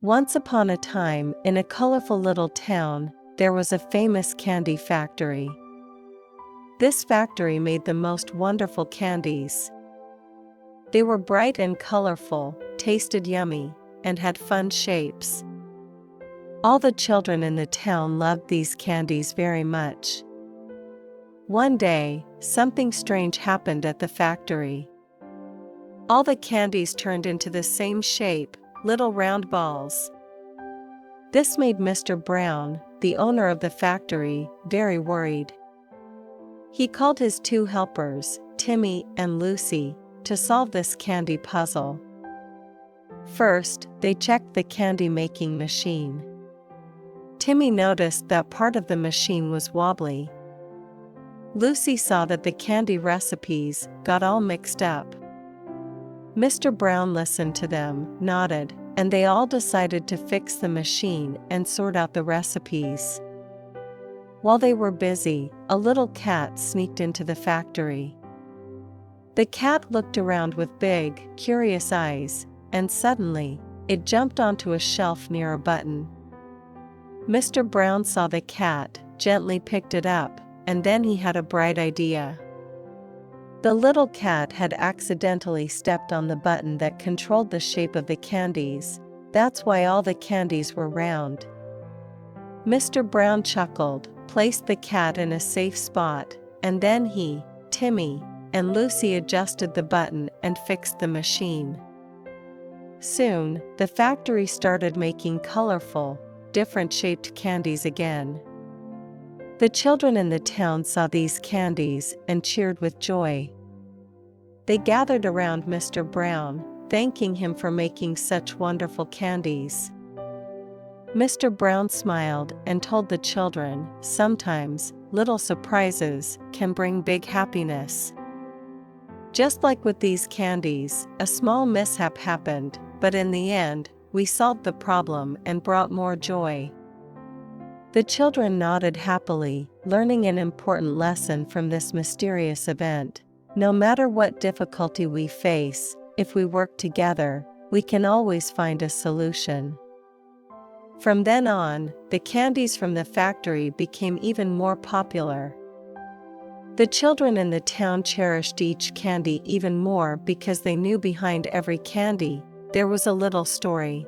Once upon a time, in a colorful little town, there was a famous candy factory. This factory made the most wonderful candies. They were bright and colorful, tasted yummy, and had fun shapes. All the children in the town loved these candies very much. One day, something strange happened at the factory. All the candies turned into the same shape, little round balls. This made Mr. Brown, the owner of the factory, very worried. He called his two helpers, Timmy and Lucy, to solve this candy puzzle. First, they checked the candy-making machine. Timmy noticed that part of the machine was wobbly. Lucy saw that the candy recipes got all mixed up. Mr. Brown listened to them, nodded, and they all decided to fix the machine and sort out the recipes. While they were busy, a little cat sneaked into the factory. The cat looked around with big, curious eyes, and suddenly, it jumped onto a shelf near a button. Mr. Brown saw the cat, gently picked it up, and then he had a bright idea. The little cat had accidentally stepped on the button that controlled the shape of the candies. That's why all the candies were round. Mr. Brown chuckled, placed the cat in a safe spot, and then he, Timmy, and Lucy adjusted the button and fixed the machine. Soon, the factory started making colorful, different-shaped candies again. The children in the town saw these candies and cheered with joy. They gathered around Mr. Brown, thanking him for making such wonderful candies. Mr. Brown smiled and told the children, sometimes, little surprises can bring big happiness. Just like with these candies, a small mishap happened, but in the end, we solved the problem and brought more joy. The children nodded happily, learning an important lesson from this mysterious event. No matter what difficulty we face, if we work together, we can always find a solution. From then on, the candies from the factory became even more popular. The children in the town cherished each candy even more because they knew behind every candy, there was a little story.